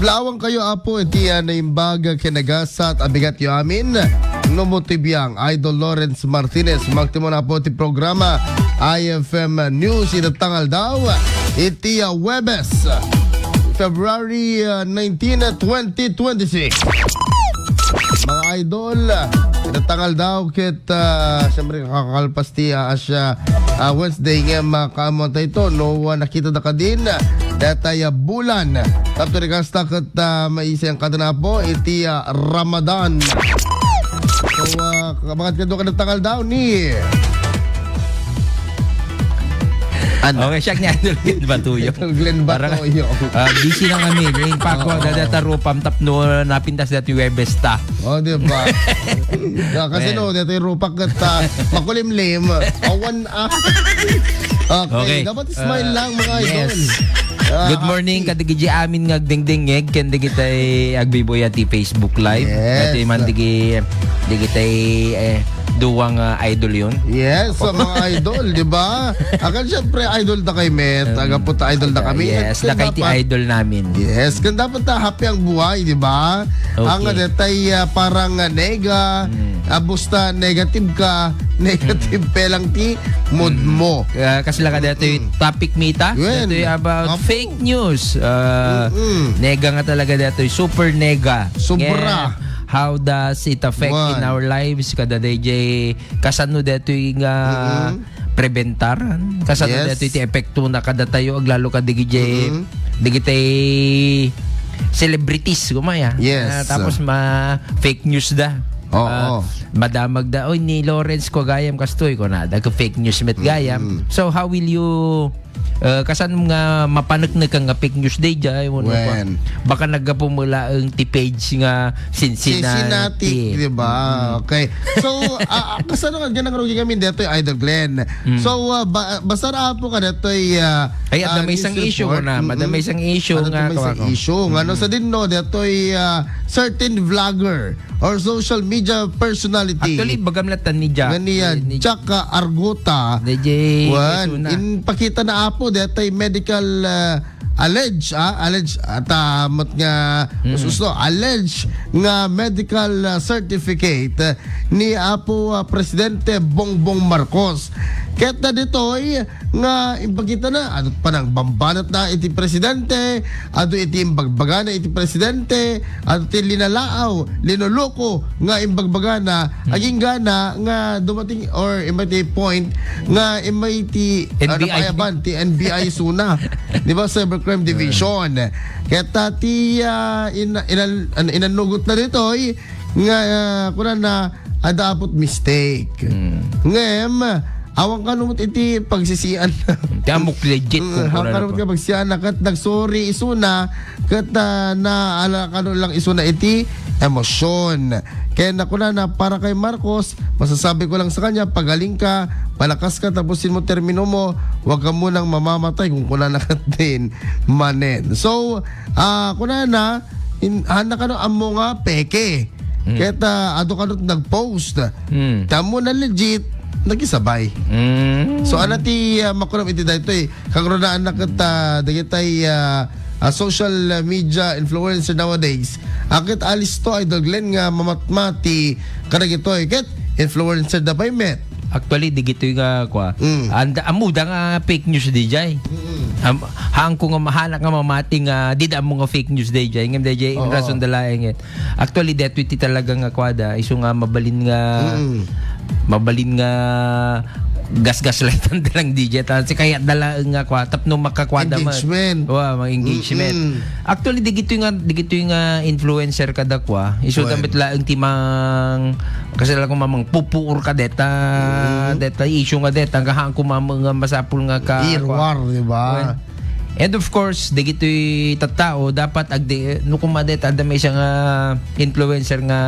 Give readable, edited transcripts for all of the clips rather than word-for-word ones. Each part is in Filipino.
Maglawang kayo apo iti na imbaga kinagasat abigat yo amin. Nomotibiyang Idol Lawrence Martinez magtimo na po iti programa IFM News itatangal daw iti Webes February 19, 2026. Mga idol, itatangal daw kit siyempre kakakalpas ti asya Wednesday nga makamonta ito no nakita na ka din datay bulan tapos rekasta kat maisang kadana po iti Ramadan. So bakit ka doon ka daw ni ano? Okay, siya niya Glenn Batuyo. Glenn Batuyo. Busy na kami. Ngayon pa ako, dadata rupam tapno napintas dati Webesta. Oh, di ba? Kasi no, dito yung rupak at makulimlim. Awan Okay, dapat smile lang mga idol. Yes. Good morning, kadigiji amin nga dingdingeg ken digitay agbiboy ati Facebook Live. Yes. Ati man digitay duwang idol yun. Yes, sa mga idol, di ba? Akan syempre idol na kay Met, aga po ta idol na kami. Yes, na kay ti idol namin. Yes, kan dapat ta happy ang buhay, di ba? Okay. Ang detay parang nega, busta negative ka, negative pelang ti mood mo. Kasi lang ka dito yung topic mita. Dito yung about fake news. Nega nga talaga dito yung super nega. Sobra. How does it affect in our lives? Kada DJ kasano dito yung preventaran. Kasano dito yung epekto na kada tayo aglalo ka DJ digitay celebrities gumaya. Yes. Tapos fake news da. Madamag da oy ni Lawrence ko gayam kastoy ko na dag fake news met gayam. So how will you kasan nga mapaneknek nga fake news day jay baka nagapumula ang ti page nga Cincinnati, di ba? Okay. So kasano nga ganang rugi kami dito Idol Glenn. So basta ra po ka dito ay at may isang issue na madamay isang issue nga ngano sa din no dito certain vlogger or social media personality. Actually bagamlatan ni Jack. Jack Arguta. DJ in pakita na apo detay medical allege at mot nga allege nga medical certificate ni apo Presidente Bongbong Marcos. Ket na ditoy nga impakita na adto pa nang bambanat na iti presidente, adto iti imbagbagana iti presidente, adto iti linalaaw, linuloko nga imbagbagana aging gana nga dumating or imati point nga imati NBI ti NBI suna. Di ba Cybercrime Division. Kaya ti inanugot na ditoy nga kuna na adapot mistake. Ngem awang kanumot iti pagsisian. Damok legit kung kuna kanumot ka pagsisian kat nagsorry isuna kat na ala kanu lang isuna iti emosyon. Kaya nakuna na para kay Marcos, masasabi ko lang sa kanya, pagaling ka, palakas ka, tapusin mo termino mo, huwag ka munang mamamatay kung kuna na ka din manen. So, kuna na, handa ka no amo nga peke. Kaya ado ka no nag-post. Tamo na legit, nagisabay. So anati makunam iti dayto kagronaan na ket dagitay social media influencer nowadays. Akit alis to Idol Glenn nga mamatmati kadagitoy ket influencer da pay Met. Actually digito nga kwa. Amuda nga fake news DJ. Hang ko nga mahana nga mamati nga di da mo nga fake news DJ. Ngem DJ rason dalaeng. Actually that tweet talaga nga kwada isu nga mabalin nga gas-gas lightan dalang DJ si kaya dala nga kwa tapno makakwada engagement. Mga engagement. Actually digito nga influencer kada kwa isu damit laeng timang kasi lang ko mamang pupuur ka deta issue nga deta hang ko mamang masapul nga ka irwar di ba? And of course, digito'y tattao, dapat no kumadet, ada may isang influencer nga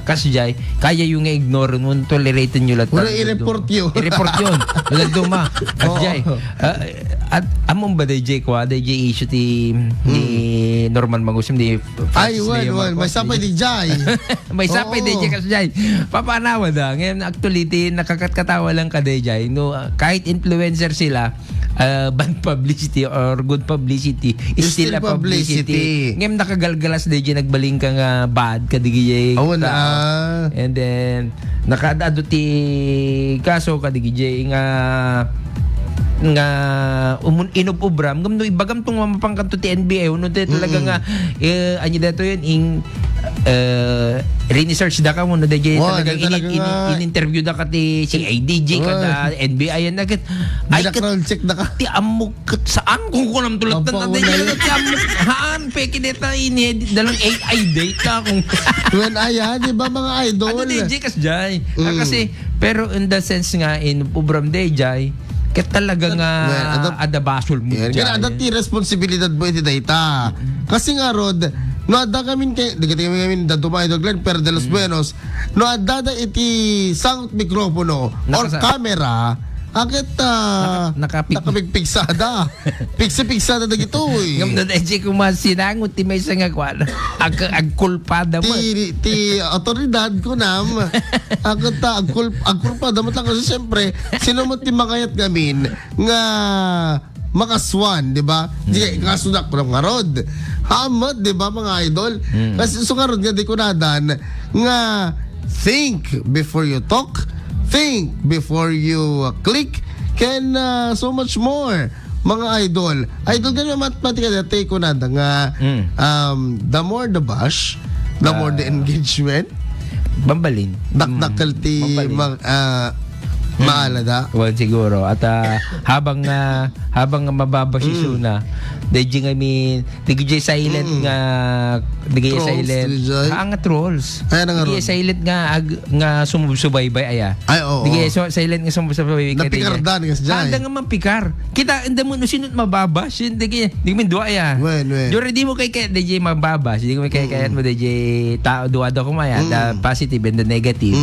kasjay, kaya yung ignore nun, tolerate nyo lahat. Wala i-report yun. I-report yun. Walang duma. Kasjay. At among ba DJ ko, DJ issue ni Norman Mangusim, ni ay, may sapay DJ. May sapay DJ kasjay. Papanawa da. Ngayon, actually, nakakatkatawa lang ka DJ. No, kahit influencer sila, bad publicity or good publicity is still a publicity. Ngayon nakagalgalas na dyan nagbaling ka nga bad kadigijay. Oo na. And then nakadaado ti kaso kadigijay nga inububram ngam no ibagam tong mapangkanto ti NBA uno te talaga nga anyo dato yun research da ka mo no DJ talagang in-interview da ka ti si ADG kada NBA yan nagit ay background check da ka ti amok saan kung kunam tulad na DJ ti amok haan peki deta ini dalang AI data kung when aya di ba mga idol DJ kas jay kasi pero in the sense nga inububram DJ ket talaga nga adabasol mo dyan. Kaya adati responsibilidad mo iti data. Kasi nga Rod, no ada kami kami dadumay doglan per de los buenos, no ada iti sound mikropono or camera akit nakapigpigsada. Pigsa-pigsada na gito eh. Ngam na dahil kung masinangot ti may nga kwan. Agkulpada mo. Ti otoridad ko nam. Akit agkulpada mo lang kasi siyempre sinumot ti makayat gamin nga makaswan, di ba? Di kasudak ko ng Rod. Hamad, di ba mga idol? Kasi so nga Rod nga di ko nadan nga think before you talk. Think before you click can so much more mga idol ganun matematika dati ko na nga the more the bash the more the engagement bambalin dakdakal ti maalada well siguro at habang mababa si Suna dahil digay silent nga digay silent ang trolls digay silent nga sumusubaybay aya ay oo digay silent nga sumusubaybay napikardan nga sa handa nga mapikar kita anda mo no sinut mababa digay min dua aya jore di mo kay digay mababa di mo kay mo digay tao duwa do kumaya the positive and the negative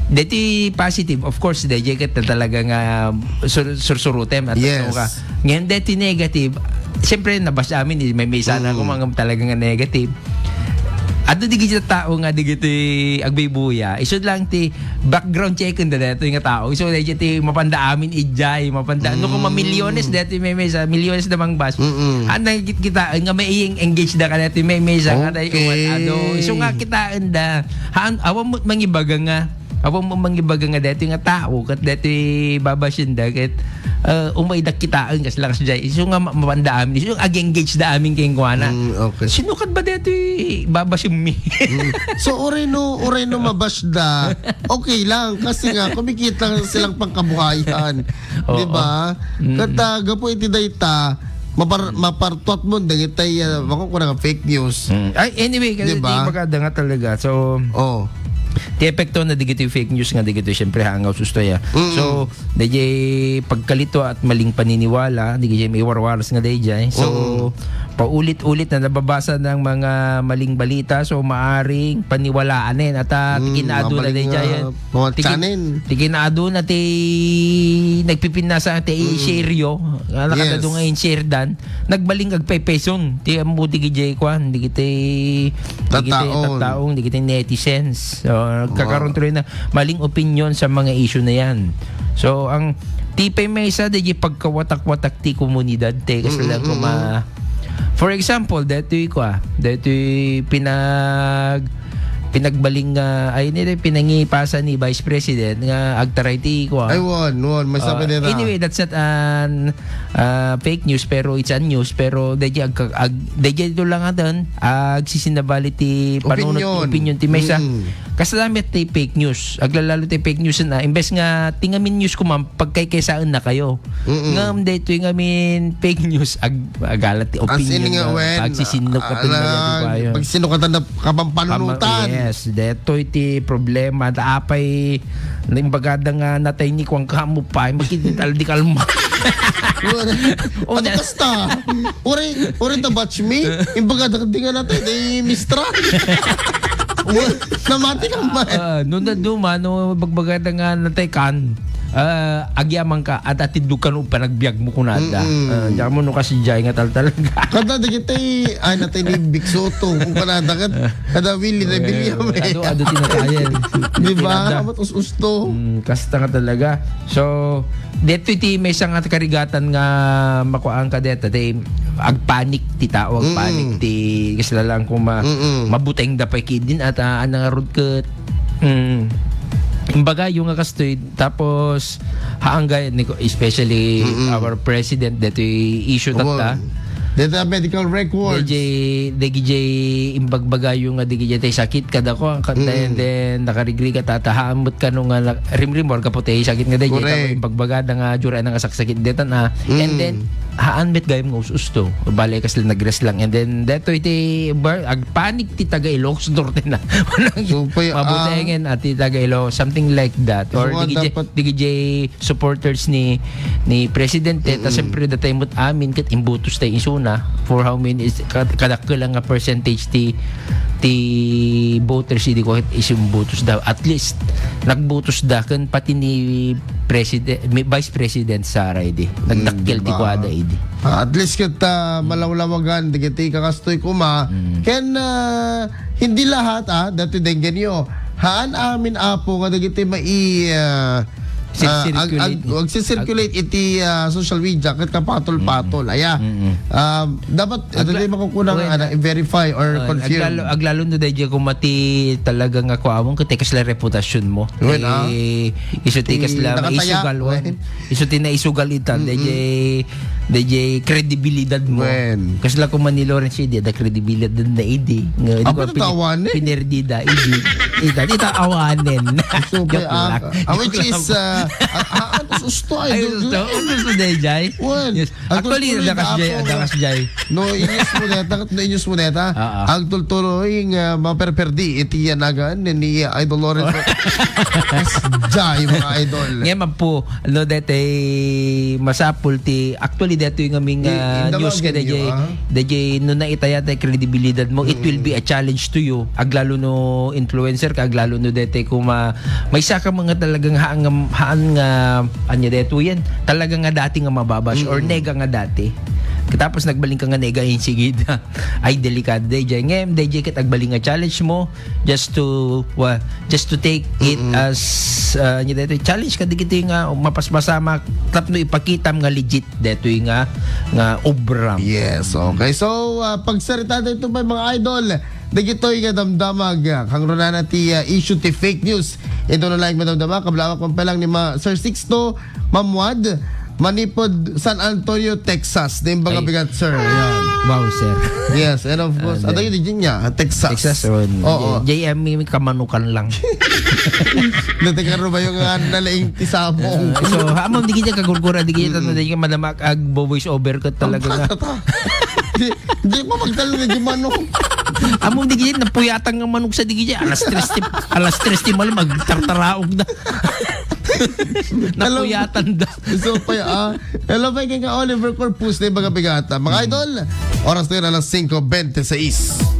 dati positive of course DJ ka talaga nga sursurutem at ka ngayon dati negative siyempre nabasa amin may sana kung mga talaga nga negative at di kita tao nga di kita agbaybuya isod lang ti background check na dito yung tao so dati ti mapanda amin ijay mapanda no kung mamilyones dati may sa milyones na bang bas anang kita nga may engage da ka dati may sa nga tayo so nga kita anda awan mo mangibaga nga awang mo mangibaga nga dati nga tao kat dati babasyon da kat umay dakitaan kas lakas jay iso nga mapanda amin iso yung ag-engage da amin kayong kuwana okay. Sinukat ba dati babasyon mi so oreno mabash da okay lang kasi nga kumikita silang pangkabuhayan di ba kat gapo iti dayta mapartuat mo dagitay bako ko nga fake news ay anyway kasi diba? Di maganda nga talaga so ti epekto na digito fake news nga digito syempre hangaw sustoy so DJ pagkalito at maling paniniwala DJ may warwaras nga DJ so paulit-ulit na nababasa ng mga maling balita so maaring paniwalaanin at tikinaado na DJ tikinaado na ti nagpipinasa ti seryo nakadado nga in share dan nagbaling agpepeson ti amuti DJ kwan digiti tataong digiti netizens so kakaroon tuloy na maling opinion sa mga issue na yan so ang tipay may isa di pagkawatak-watak ti komunidad te kasi lang for example dito pinagbaling ay nila pinangipasan ni Vice President nga agtaray ti ko ay won may sabi nila anyway that's not an fake news pero it's a news pero DJ ito lang atan agsisinabali ti panunot opinion ti Mesa kasalamit ti fake news aglalalo ti fake news na imbes nga tingamin news ko ma'am pagkaykaysaan na kayo ngam dito yung amin fake news agalat ti opinion pagsisinok ka pagsinukatan na kapampanunutan yes dito iti problema daapay imbagada nga natay ni kwang kamo pa makitintal di kalma ano basta uri ta batch me imbagada di nga natay di mistra namati ka man no na duma no bagbagada nga natay kan agyaman ka at atidlo ka no panagbiag mo kunada. Diyan mo no kasi jay nga talaga. Kada di kita ay natay ni Big Soto kung kanada kada Willie na William Ado tinatayan. di ba amat usto Kasta nga talaga. So deto iti may isang at karigatan nga makuhaan ka deta tay agpanik ti tao agpanik ti kasi lang kung mabuteng da pa kidin at anang rod ket imbaga yung nga kastoy tapos haanggay especially our president that issue tatta data medical records DJ imbagbaga yung nga DJ tay sakit kada ko then nakarigri ka tatahamot ka nung rimrimor ka puti sakit nga DJ tapos imbagbaga nga jura nga saksakit deta na and then haan met gayam nga usto balay kas lang nagres lang and then deto iti agpanik ti taga Ilocos Norte na so mabutengen at ti taga Ilo something like that or DJ supporters ni presidente ta siyempre datay mut amin ket imbutos tay isuna for how many is kadakkel nga percentage ti voters di ko isum butos daw at least nagbutos da ken pati ni president vice president Sara idi nagdakkel ti kuada idi at least kita malawlawagan digiti kakastoy kuma ken hindi lahat dati den genyo haan amin apo nga digiti mai circulate iti social media ket kapatol-patol aya dapat dili makukunang verify or confirm aglalo no dayjay kumati talaga nga kuamon ket kas la reputasyon mo isu ti kas la maisugal isu ti na isugal itan dayjay kredibilidad mo kas la kuma ni Lawrence idi da kredibilidad na idi nga pinerdida idi ita awanen so which is usto ay usto dayjay actually dakas jay no inyus mo neta ang tultuloy nga maperperdi iti yanagan ni Idol Lawrence jay mga idol ngayon po no dete masapul ti actually dito yung aming news ka dayjay no na itaya tay kredibilidad mo it will be a challenge to you aglalo no influencer ka aglalo no dete kung may saka mga talagang haan nga anya deto yan talaga nga dati nga mababash or nega nga dati tapos nagbaling ka nga nega insigid ay delikado dayjay ngem dayjay ket agbaling nga challenge mo just to take it as anya deto challenge ka digiti nga mapasmasama tapno ipakitam nga legit deto nga obram yes okay so pagsarita dito may mga idol digitoy nga damdamag kang runana ti issue ti fake news ito na lang madamdamag kablawak man pa lang ni Sir Sixto Mamwad Manipod San Antonio Texas din baga bigat sir yan wow sir yes and of course ato yun din niya Texas JM kamanukan lang natikaro ba yung nalaing ti sabong so hamon di kita kagurgura di kita no di ka madamak ag voice over ka talaga di mo magtalo na di manok among di kita napuyatang nga manok sa di kita alas 3 mal magtartaraog na napuyatan da so pa hello pa kay Oliver Corpus na baga bigata mga idol oras na yun alas 5:26